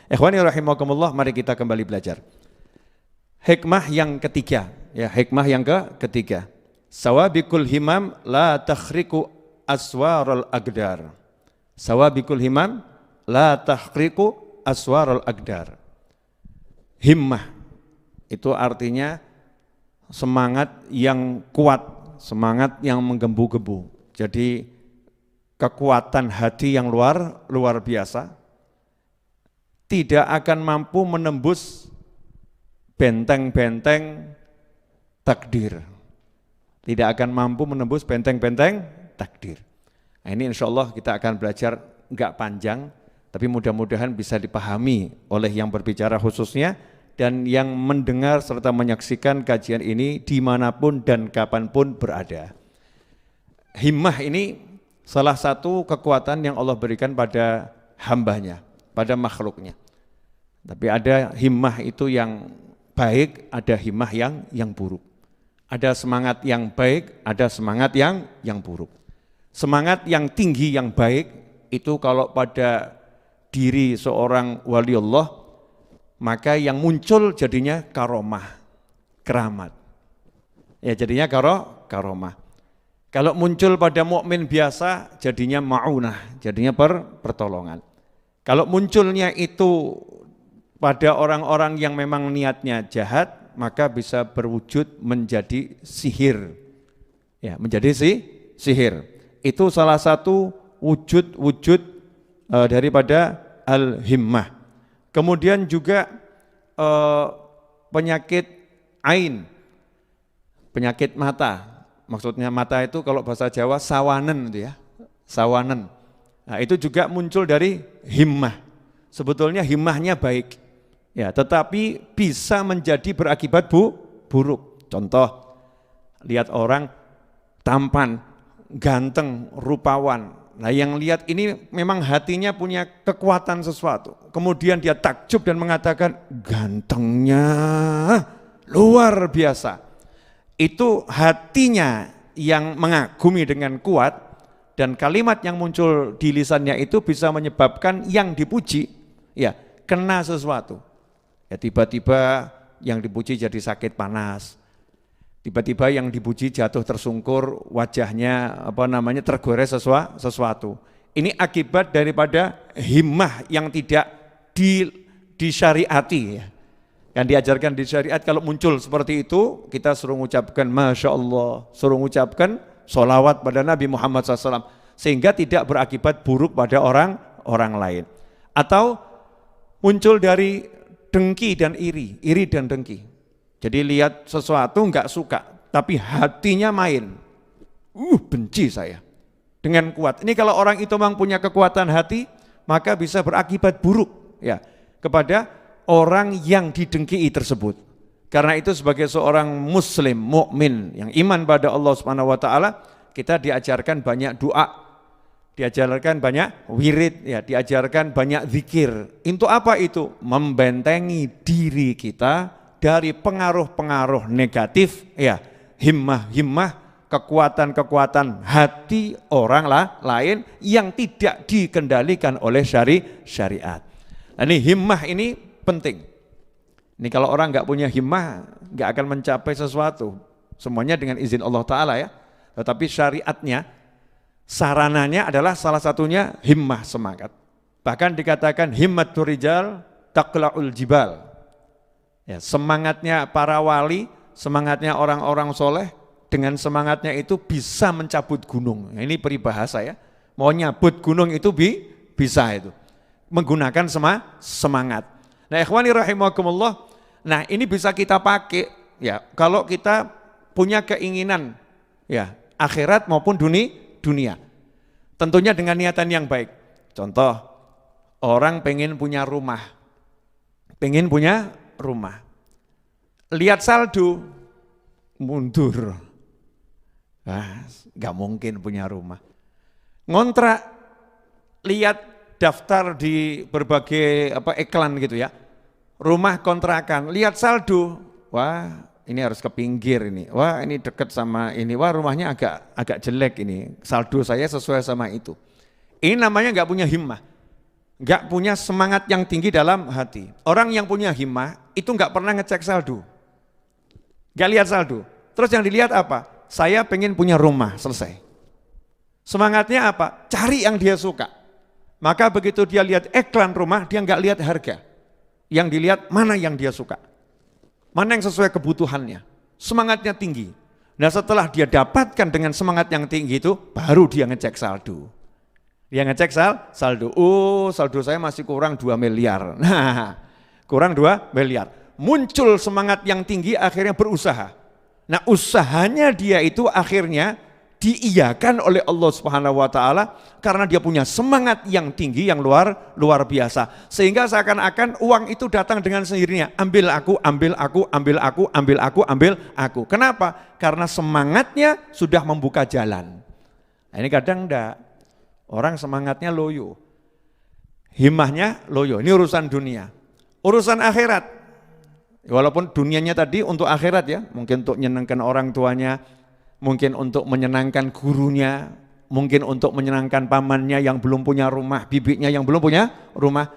Ikhwani rahimakumullah, mari kita kembali belajar. Hikmah yang ketiga, ya, hikmah yang ketiga. Sawabikul himam la takhriku aswarul agdar. Sawabikul himam la takhriku aswarul agdar. Himmah itu artinya semangat yang kuat, semangat yang menggebu-gebu. Jadi kekuatan hati yang luar biasa tidak akan mampu menembus benteng-benteng takdir. Tidak akan mampu menembus benteng-benteng takdir. Nah, ini insya Allah kita akan belajar enggak panjang, tapi mudah-mudahan bisa dipahami oleh yang berbicara khususnya dan yang mendengar serta menyaksikan kajian ini dimanapun dan kapanpun berada. Himmah ini salah satu kekuatan yang Allah berikan pada hambanya, pada makhluknya. Tapi ada himmah itu yang baik, ada himmah yang buruk. Ada semangat yang baik, ada semangat yang buruk. Semangat yang tinggi yang baik itu kalau pada diri seorang wali Allah, maka yang muncul jadinya karomah, keramat. Ya, jadinya karomah. Kalau muncul pada mukmin biasa jadinya ma'unah, jadinya pertolongan. Kalau munculnya itu pada orang-orang yang memang niatnya jahat, maka bisa berwujud menjadi sihir. Ya, menjadi sihir. Itu salah satu wujud-wujud daripada al-himmah. Kemudian juga penyakit ain, penyakit mata. Maksudnya mata itu kalau bahasa Jawa sawanen itu ya, sawanen. Nah, itu juga muncul dari himmah. Sebetulnya himmahnya baik. Ya, tetapi bisa menjadi berakibat buruk. Contoh, lihat orang tampan, ganteng, rupawan. Nah, yang lihat ini memang hatinya punya kekuatan sesuatu. Kemudian dia takjub dan mengatakan, gantengnya luar biasa. Itu hatinya yang mengagumi dengan kuat, dan kalimat yang muncul di lisannya itu bisa menyebabkan yang dipuji, ya, kena sesuatu. Ya, tiba-tiba yang dipuji jadi sakit panas, tiba-tiba yang dipuji jatuh tersungkur, wajahnya tergores sesuatu. Ini akibat daripada himmah yang tidak disyariati. Ya. Yang diajarkan di syariat kalau muncul seperti itu, kita suruh mengucapkan Masya Allah, suruh mengucapkan sholawat pada Nabi Muhammad SAW, sehingga tidak berakibat buruk pada orang lain. Atau muncul dari dengki dan iri dan dengki. Jadi lihat sesuatu enggak suka, tapi hatinya main. Benci saya dengan kuat. Ini kalau orang itu memang punya kekuatan hati, maka bisa berakibat buruk ya kepada orang yang didengki tersebut. Karena itu sebagai seorang muslim mukmin yang iman pada Allah Subhanahu wa taala, kita diajarkan banyak doa, diajarkan banyak wirid, ya, diajarkan banyak zikir. Untuk apa itu? Membentengi diri kita dari pengaruh-pengaruh negatif, ya, himmah, kekuatan-kekuatan hati orang lain yang tidak dikendalikan oleh syariat. Nah, ini himmah ini penting. Ini kalau orang nggak punya himmah, nggak akan mencapai sesuatu. Semuanya dengan izin Allah Ta'ala ya. Tetapi syariatnya, sarananya adalah salah satunya himmah, semangat. Bahkan dikatakan himmatur rijal taqla'ul jibal. Ya, semangatnya para wali, semangatnya orang-orang soleh, dengan semangatnya itu bisa mencabut gunung. Nah, ini peribahasa ya. Mau nyabut gunung itu bisa itu. Menggunakan semangat. Nah, ikhwani rahimakumullah, nah ini bisa kita pakai ya kalau kita punya keinginan ya akhirat maupun dunia. Tentunya dengan niatan yang baik. Contoh, orang pengen punya rumah. Lihat saldo, mundur. Gak mungkin punya rumah. Ngontrak, lihat daftar di berbagai iklan gitu ya. Rumah kontrakan, lihat saldo. Wah, ini harus ke pinggir ini. Wah, ini dekat sama ini. Wah, rumahnya agak jelek ini. Saldo saya sesuai sama itu. Ini namanya nggak punya himmah. nggak punya semangat yang tinggi dalam hati. Orang yang punya himmah itu nggak pernah ngecek saldo, nggak lihat saldo. Terus yang dilihat apa? Saya pengen punya rumah, selesai. Semangatnya apa? Cari yang dia suka. Maka begitu dia lihat iklan rumah, dia nggak lihat harga. Yang dilihat mana yang dia suka, mana yang sesuai kebutuhannya. Semangatnya tinggi. Nah setelah dia dapatkan dengan semangat yang tinggi itu, baru dia ngecek saldo. Dia ngecek saldo, oh saldo saya masih kurang 2 miliar. Nah, kurang 2 miliar. Muncul semangat yang tinggi, akhirnya berusaha. Nah usahanya dia itu akhirnya diiyakan oleh Allah Subhanahu wa taala karena dia punya semangat yang tinggi yang luar biasa. Sehingga seakan-akan uang itu datang dengan sendirinya. Ambil aku, ambil aku, ambil aku, ambil aku, ambil aku. Kenapa? Karena semangatnya sudah membuka jalan. Nah, ini kadang enggak. Orang semangatnya loyo, himmahnya loyo. Ini urusan dunia. Urusan akhirat, walaupun dunianya tadi untuk akhirat ya, mungkin untuk menyenangkan orang tuanya, mungkin untuk menyenangkan gurunya, mungkin untuk menyenangkan pamannya yang belum punya rumah, bibinya yang belum punya rumah.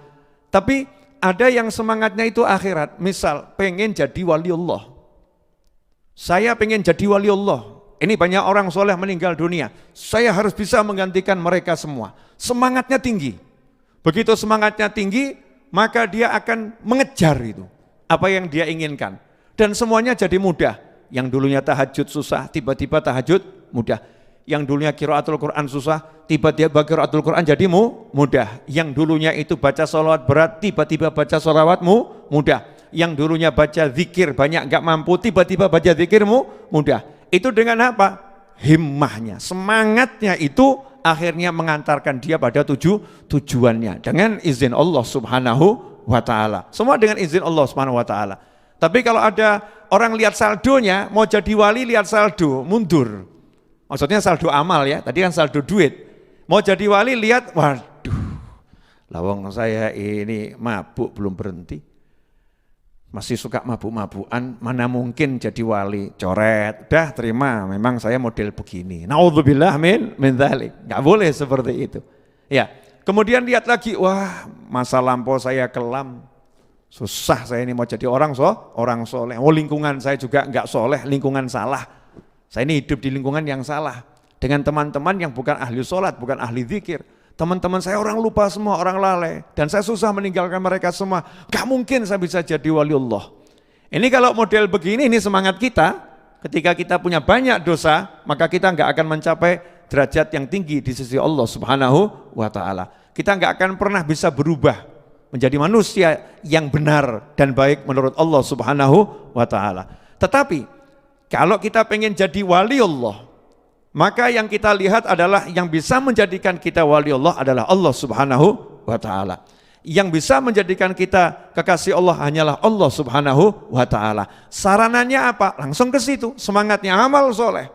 Tapi ada yang semangatnya itu akhirat. Misal pengen jadi wali Allah. Saya pengen jadi wali Allah. Ini banyak orang soleh meninggal dunia. Saya harus bisa menggantikan mereka semua. Semangatnya tinggi. Begitu semangatnya tinggi, maka dia akan mengejar itu. Apa yang dia inginkan. Dan semuanya jadi mudah. Yang dulunya tahajud susah, tiba-tiba tahajud mudah. Yang dulunya qiraatul Quran susah, tiba-tiba qiraatul Quran jadi mudah. Yang dulunya itu baca sholawat berat, tiba-tiba baca sholawatmu mudah. Yang dulunya baca zikir banyak gak mampu, tiba-tiba baca zikirmu mudah. Itu dengan apa? Himmahnya, semangatnya itu akhirnya mengantarkan dia pada tujuannya dengan izin Allah Subhanahu wa taala. Semua dengan izin Allah Subhanahu wa taala. Tapi kalau ada orang lihat saldonya, mau jadi wali lihat saldo, mundur. Maksudnya saldo amal ya, tadi kan saldo duit. Mau jadi wali lihat, waduh, lawang saya ini mabuk belum berhenti. Masih suka mabuk-mabukan, mana mungkin jadi wali, coret, dah terima, memang saya model begini. Naudzubillah min dzalik. Enggak boleh seperti itu. Ya, kemudian lihat lagi, wah, masa lampau saya kelam. Susah saya ini mau jadi orang soleh. Oh, lingkungan saya juga enggak soleh, lingkungan salah. Saya ini hidup di lingkungan yang salah. Dengan teman-teman yang bukan ahli sholat, bukan ahli zikir. Teman-teman saya orang lupa semua, orang lalai. Dan saya susah meninggalkan mereka semua. Gak mungkin saya bisa jadi wali Allah. Ini kalau model begini, ini semangat kita. Ketika kita punya banyak dosa, maka kita gak akan mencapai derajat yang tinggi di sisi Allah Subhanahu wa ta'ala. Kita gak akan pernah bisa berubah menjadi manusia yang benar dan baik menurut Allah Subhanahu wa ta'ala. Tetapi, kalau kita pengen jadi wali Allah, maka yang kita lihat adalah yang bisa menjadikan kita wali Allah adalah Allah Subhanahu wa ta'ala. Yang bisa menjadikan kita kekasih Allah hanyalah Allah Subhanahu wa ta'ala. Sarananya apa? Langsung ke situ, semangatnya amal soleh.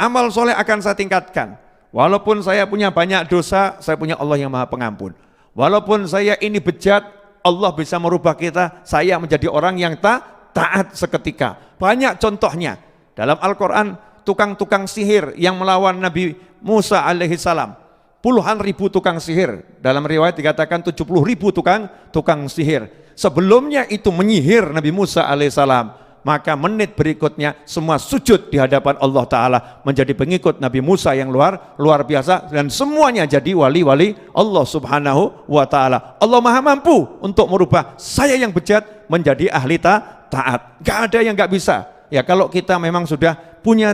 Amal soleh akan saya tingkatkan. Walaupun saya punya banyak dosa, saya punya Allah yang maha pengampun. Walaupun saya ini bejat, Allah bisa merubah kita, saya menjadi orang yang taat seketika. Banyak contohnya dalam Al-Quran. Tukang-tukang sihir yang melawan Nabi Musa alaihissalam, puluhan ribu tukang sihir, dalam riwayat dikatakan 70.000 tukang sihir. Sebelumnya itu menyihir Nabi Musa alaihissalam, maka menit berikutnya semua sujud di hadapan Allah Ta'ala menjadi pengikut Nabi Musa yang luar biasa, dan semuanya jadi wali-wali Allah Subhanahu wa Ta'ala. Allah maha mampu untuk merubah saya yang bejat menjadi ahli taat. Gak ada yang gak bisa. Ya kalau kita memang sudah punya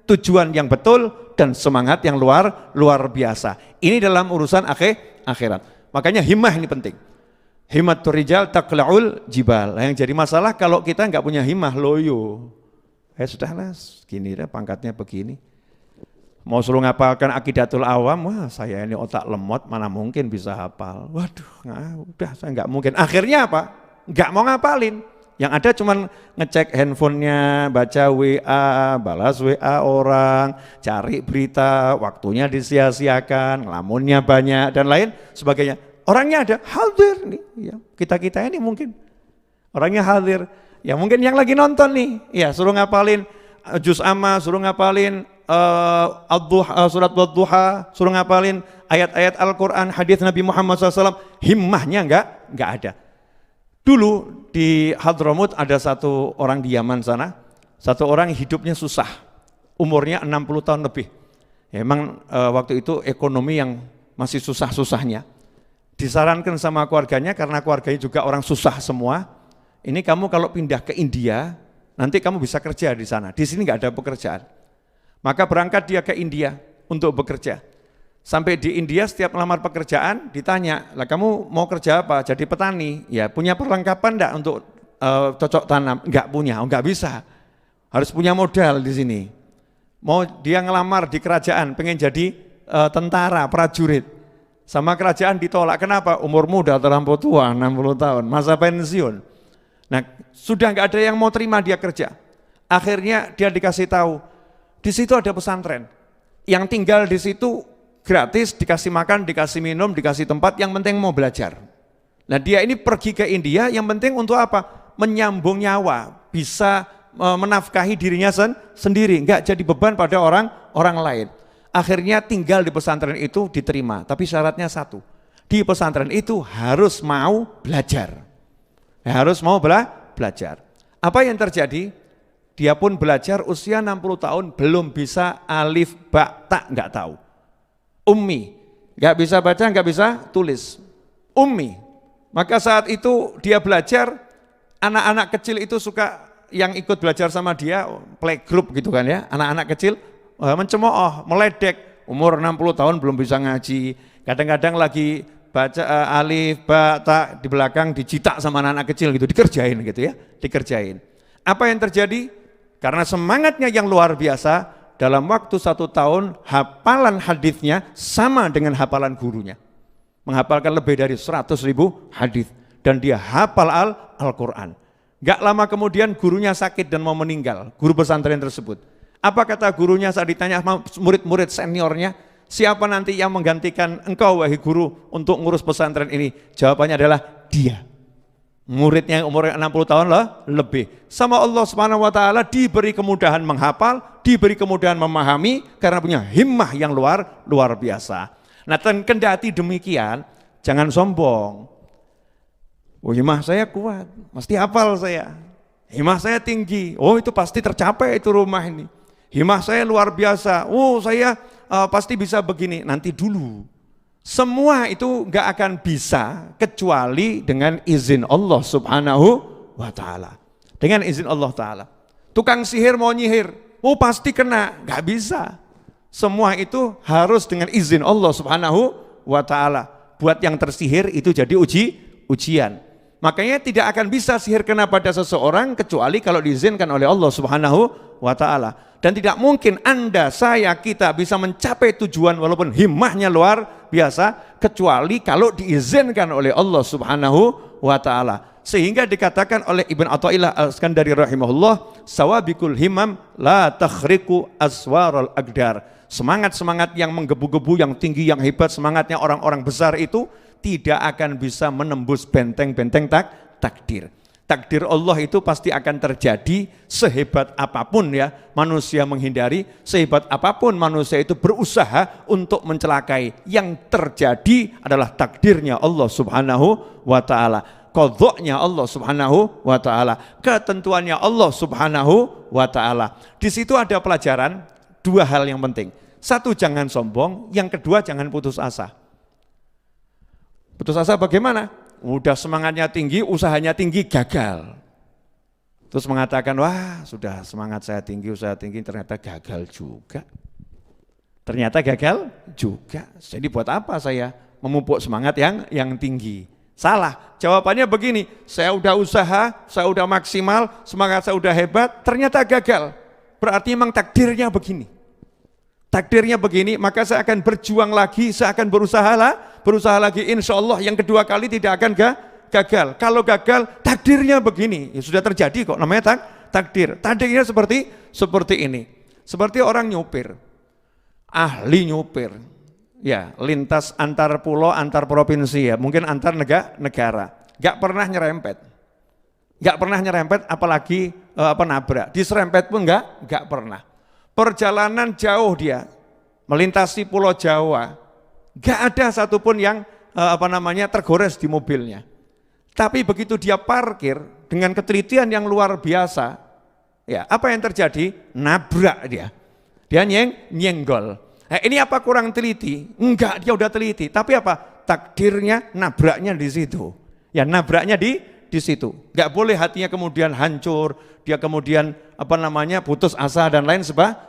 tujuan yang betul dan semangat yang luar biasa. Ini dalam urusan akhirat. Makanya himmah ini penting. Himmatur rijal taqla'ul jibal. Yang jadi masalah kalau kita nggak punya himmah, loyo. Sudahlah, gini deh pangkatnya begini. Mau suruh ngapalkan Aqidatul Awam, wah saya ini otak lemot, mana mungkin bisa hafal. Waduh, udah saya nggak mungkin. Akhirnya apa? Nggak mau ngapalin. Yang ada cuman ngecek handphonenya, baca WA, balas WA orang, cari berita, waktunya disia-siakan, ngelamunnya banyak dan lain sebagainya. Orangnya ada, hadir nih, ya. Kita ini mungkin orangnya hadir. Ya mungkin yang lagi nonton nih, ya suruh ngapalin juz amma, suruh ngapalin surat Wadduha, suruh ngapalin ayat-ayat Al-Quran, hadis Nabi Muhammad SAW, himmahnya enggak ada. Dulu di Hadramut ada satu orang di Yaman sana, satu orang hidupnya susah, umurnya 60 tahun lebih. Ya, emang waktu itu ekonomi yang masih susah-susahnya. Disarankan sama keluarganya, karena keluarganya juga orang susah semua, ini kamu kalau pindah ke India, nanti kamu bisa kerja di sana, di sini enggak ada pekerjaan. Maka berangkat dia ke India untuk bekerja. Sampai di India setiap melamar pekerjaan ditanya, lah kamu mau kerja apa? Jadi petani. Ya, punya perlengkapan enggak untuk cocok tanam? Enggak punya, enggak bisa. Harus punya modal di sini. Mau dia ngelamar di kerajaan, pengen jadi tentara, prajurit. Sama kerajaan ditolak. Kenapa? Umur muda terlampau tua, 60 tahun, masa pensiun. Nah, sudah enggak ada yang mau terima dia kerja. Akhirnya dia dikasih tahu, di situ ada pesantren, yang tinggal di situ gratis, dikasih makan, dikasih minum, dikasih tempat, yang penting mau belajar. Nah, dia ini pergi ke India, yang penting untuk apa? Menyambung nyawa, bisa menafkahi dirinya sendiri, enggak jadi beban pada orang lain. Akhirnya tinggal di pesantren itu diterima, tapi syaratnya satu, di pesantren itu harus mau belajar. Harus mau belajar. Apa yang terjadi? Dia pun belajar usia 60 tahun belum bisa alif, ba, ta, enggak tahu. Ummi, enggak bisa baca, enggak bisa tulis. Ummi. Maka saat itu dia belajar, anak-anak kecil itu suka yang ikut belajar sama dia, playgroup gitu kan ya, anak-anak kecil mencemooh, meledek, umur 60 tahun belum bisa ngaji, kadang-kadang lagi baca alif, ba, ta, di belakang dicitak sama anak-anak kecil gitu, dikerjain gitu ya, dikerjain. Apa yang terjadi? Karena semangatnya yang luar biasa, dalam waktu 1 tahun hafalan hadisnya sama dengan hafalan gurunya. Menghafalkan lebih dari 100.000 hadis dan dia hafal Al-Quran. Gak lama kemudian gurunya sakit dan mau meninggal, guru pesantren tersebut. Apa kata gurunya saat ditanya sama murid-murid seniornya, siapa nanti yang menggantikan engkau wahai guru untuk ngurus pesantren ini? Jawabannya adalah dia. Muridnya yang umur 60 tahun lebih. Sama Allah Subhanahu wa taala diberi kemudahan menghafal, diberi kemudahan memahami karena punya himmah yang luar biasa. Nah, kendati demikian, jangan sombong. Oh, himmah saya kuat, pasti hafal saya. Himmah saya tinggi. Oh, itu pasti tercapai itu rumah ini. Himmah saya luar biasa. Oh, saya pasti bisa begini. Nanti dulu. Semua itu enggak akan bisa kecuali dengan izin Allah Subhanahu wa taala. Dengan izin Allah taala. Tukang sihir mau nyihir, oh pasti kena, enggak bisa. Semua itu harus dengan izin Allah Subhanahu wa taala. Buat yang tersihir itu jadi ujian. Makanya tidak akan bisa sihir kena pada seseorang kecuali kalau diizinkan oleh Allah Subhanahu wa taala. Dan tidak mungkin Anda, saya, kita bisa mencapai tujuan walaupun himmahnya luar biasa kecuali kalau diizinkan oleh Allah Subhanahu wa taala. Sehingga dikatakan oleh Ibn Athaillah Al-Iskandari rahimahullah, sawabikul himam la takhriqu aswaral aqdar. Semangat-semangat yang menggebu-gebu, yang tinggi, yang hebat, semangatnya orang-orang besar itu tidak akan bisa menembus benteng-benteng takdir. Takdir Allah itu pasti akan terjadi sehebat apapun ya manusia menghindari, sehebat apapun manusia itu berusaha untuk mencelakai. Yang terjadi adalah takdirnya Allah Subhanahu wa taala, qadha'nya Allah Subhanahu wa taala, ketentuannya Allah Subhanahu wa taala. Di situ ada pelajaran 2 hal yang penting. 1, jangan sombong, yang kedua jangan putus asa. Putus asa bagaimana? Udah semangatnya tinggi, usahanya tinggi, gagal. Terus mengatakan, wah sudah semangat saya tinggi, usaha tinggi, ternyata gagal juga. Ternyata gagal juga. Jadi buat apa saya memupuk semangat yang tinggi? Salah, jawabannya begini, saya udah usaha, saya udah maksimal, semangat saya udah hebat, ternyata gagal. Berarti memang takdirnya begini. Takdirnya begini, maka saya akan berjuang lagi, saya akan berusaha lagi, insya Allah yang kedua kali tidak akan gagal. Kalau gagal, takdirnya begini, ya sudah terjadi kok, namanya takdir. Takdirnya seperti ini. Seperti orang nyupir, ahli nyupir, ya lintas antar pulau, antar provinsi ya, mungkin antar negara, gak pernah nyerempet, apalagi nabrak, diserempet pun enggak pernah. Perjalanan jauh dia melintasi Pulau Jawa, enggak ada satupun yang tergores di mobilnya. Tapi begitu dia parkir dengan ketelitian yang luar biasa, ya apa yang terjadi? Nabrak dia nyenggol. Nah, ini apa kurang teliti? Enggak, dia udah teliti. Tapi apa? Takdirnya nabraknya di situ. Ya nabraknya di situ. Enggak boleh hatinya kemudian hancur, dia kemudian putus asa dan lain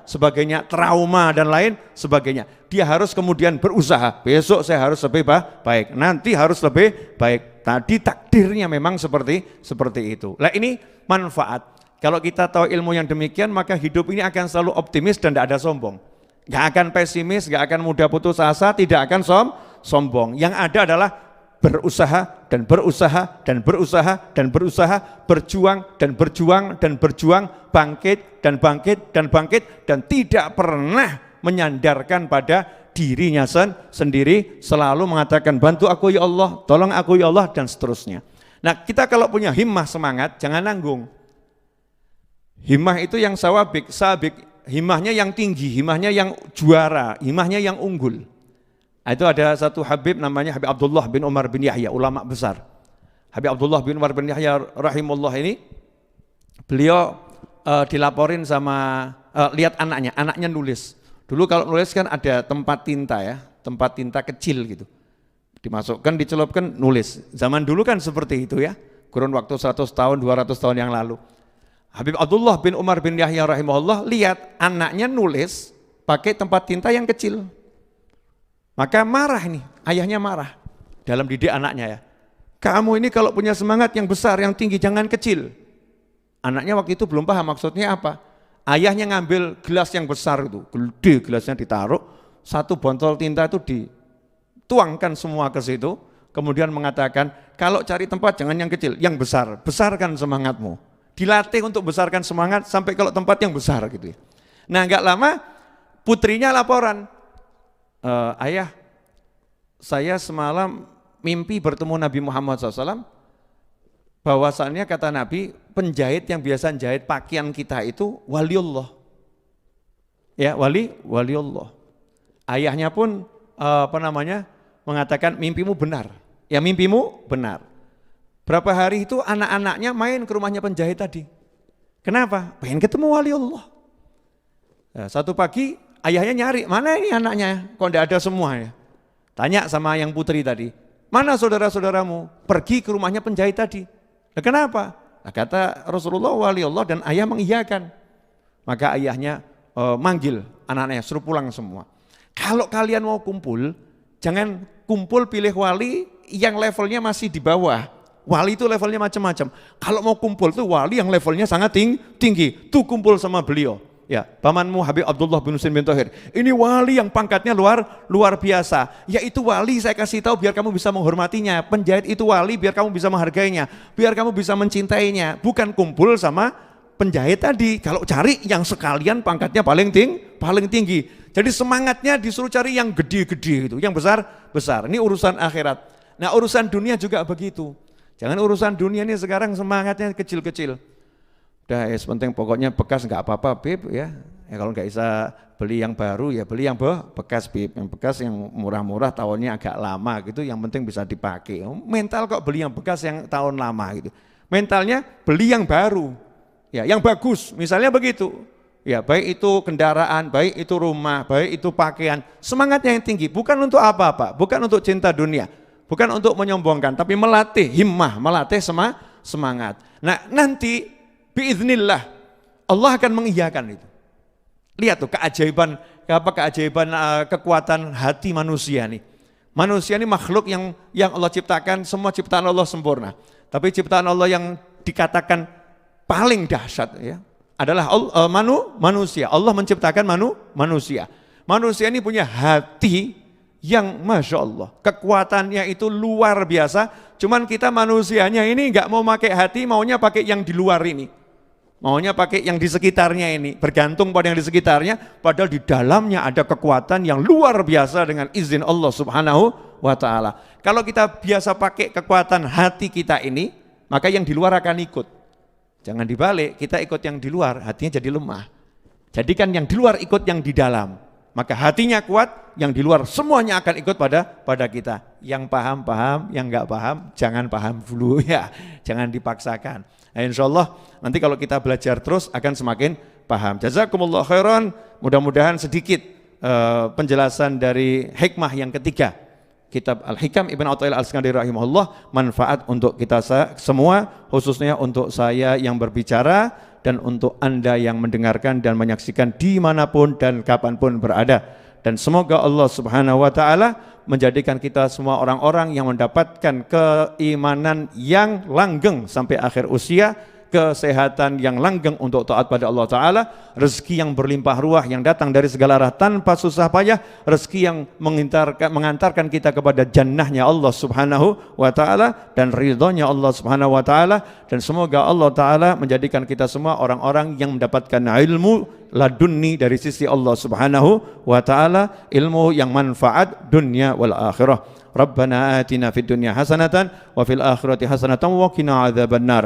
sebagainya, trauma dan lain sebagainya. Dia harus kemudian berusaha. Besok saya harus lebih baik. Nanti harus lebih baik. Tadi takdirnya memang seperti itu. Nah, ini manfaat. Kalau kita tahu ilmu yang demikian, maka hidup ini akan selalu optimis dan tidak ada sombong. Nggak akan pesimis, nggak akan mudah putus asa, tidak akan sombong. Yang ada adalah berusaha dan berusaha dan berusaha dan berusaha, berjuang dan berjuang dan berjuang, bangkit dan bangkit dan bangkit, dan tidak pernah menyandarkan pada dirinya sendiri, selalu mengatakan bantu aku ya Allah, tolong aku ya Allah, dan seterusnya. Nah, kita kalau punya himmah, semangat, jangan nanggung. Himmah itu yang sabik, himmahnya yang tinggi, himmahnya yang juara, himmahnya yang unggul. Itu ada satu Habib namanya Habib Abdullah bin Umar bin Yahya, ulama besar. Habib Abdullah bin Umar bin Yahya rahimahullah ini, beliau dilaporin sama, lihat anaknya nulis. Dulu kalau nulis kan ada tempat tinta ya, tempat tinta kecil gitu. Dimasukkan, dicelupkan, nulis. Zaman dulu kan seperti itu ya, kurun waktu 100 tahun, 200 tahun yang lalu. Habib Abdullah bin Umar bin Yahya rahimahullah lihat anaknya nulis pakai tempat tinta yang kecil. Maka marah nih, ayahnya marah dalam didik anaknya ya. Kamu ini kalau punya semangat yang besar, yang tinggi, jangan kecil. Anaknya waktu itu belum paham maksudnya apa. Ayahnya ngambil gelas yang besar itu, gede gelasnya ditaruh, satu botol tinta itu dituangkan semua ke situ, kemudian mengatakan, kalau cari tempat jangan yang kecil, yang besar, besarkan semangatmu. Dilatih untuk besarkan semangat sampai kalau tempat yang besar gitu ya. Nah, enggak lama putrinya laporan, ayah, saya semalam mimpi bertemu Nabi Muhammad SAW, bahwasannya kata Nabi, penjahit yang biasa jahit pakaian kita itu waliullah. Ya, waliullah. Ayahnya pun mengatakan mimpimu benar. Ya, mimpimu benar. Berapa hari itu anak-anaknya main ke rumahnya penjahit tadi. Kenapa? Pengen ketemu waliullah. Nah, satu pagi ayahnya nyari, mana ini anaknya? Kok tidak ada semua ya? Tanya sama yang putri tadi, mana saudara-saudaramu? Pergi ke rumahnya penjahit tadi. Nah, kenapa? Nah, kata Rasulullah waliullah, dan ayah mengiyakan. Maka ayahnya manggil anak-anaknya, suruh pulang semua. Kalau kalian mau kumpul, jangan kumpul pilih wali yang levelnya masih di bawah. Wali itu levelnya macam-macam. Kalau mau kumpul tuh wali yang levelnya sangat tinggi. Tuh kumpul sama beliau. Ya, pamanmu Habib Abdullah bin Husain bin Thohir. Ini wali yang pangkatnya luar biasa. Yaitu wali saya kasih tahu biar kamu bisa menghormatinya. Penjahit itu wali biar kamu bisa menghargainya. Biar kamu bisa mencintainya. Bukan kumpul sama penjahit tadi. Kalau cari yang sekalian pangkatnya paling tinggi. Jadi semangatnya disuruh cari yang gede-gede itu, yang besar-besar. Ini urusan akhirat. Nah, urusan dunia juga begitu. Jangan urusan dunia ini sekarang semangatnya kecil-kecil. Udah ya, penting pokoknya bekas nggak apa-apa Bib ya. Ya kalau nggak bisa beli yang baru ya beli yang bekas Bib. Yang bekas yang murah-murah tahunnya agak lama gitu, yang penting bisa dipakai. Mental kok beli yang bekas yang tahun lama gitu. Mentalnya beli yang baru. Ya, yang bagus. Misalnya begitu. Ya, baik itu kendaraan, baik itu rumah, baik itu pakaian. Semangatnya yang tinggi, bukan untuk apa-apa, bukan untuk cinta dunia. Bukan untuk menyombongkan, tapi melatih himmah, melatih semangat. Nah, nanti biiznillah Allah akan mengiyakan itu. Lihat tuh keajaiban kekuatan hati manusia nih. Manusia ini makhluk yang Allah ciptakan, semua ciptaan Allah sempurna. Tapi ciptaan Allah yang dikatakan paling dahsyat ya adalah manusia. Allah menciptakan manusia. Manusia ini punya hati yang Masya Allah, kekuatannya itu luar biasa. Cuman kita manusianya ini nggak mau pakai hati, maunya pakai yang di luar ini. Maunya pakai yang di sekitarnya ini, bergantung pada yang di sekitarnya, padahal di dalamnya ada kekuatan yang luar biasa dengan izin Allah Subhanahu wa Ta'ala. Kalau kita biasa pakai kekuatan hati kita ini, maka yang di luar akan ikut. Jangan dibalik, kita ikut yang di luar, hatinya jadi lemah. Jadikan yang di luar ikut yang di dalam. Maka hatinya kuat, yang di luar semuanya akan ikut pada kita. Yang paham, yang enggak paham, jangan paham dulu ya. Jangan dipaksakan. Nah, insyaallah nanti kalau kita belajar terus akan semakin paham. Jazakumullah khairan. Mudah-mudahan sedikit penjelasan dari hikmah yang ketiga. Kitab Al-Hikam Ibn Athaillah Al-Iskandari rahimahullah manfaat untuk kita semua, khususnya untuk saya yang berbicara dan untuk Anda yang mendengarkan dan menyaksikan dimanapun dan kapanpun berada. Dan semoga Allah Subhanahu wa ta'ala menjadikan kita semua orang-orang yang mendapatkan keimanan yang langgeng sampai akhir usia, kesehatan yang langgeng untuk taat pada Allah Ta'ala, rezeki yang berlimpah ruah yang datang dari segala arah tanpa susah payah, rezeki yang mengantarkan kita kepada jannahnya Allah Subhanahu wa Ta'ala dan ridhonya Allah Subhanahu wa Ta'ala. Dan semoga Allah Ta'ala menjadikan kita semua orang-orang yang mendapatkan ilmu ladunni dari sisi Allah Subhanahu wa Ta'ala, ilmu yang manfaat dunia wal akhirah. Rabbana atina fid dunya hasanatan wa fil akhirati hasanatan wa qina adzabannar.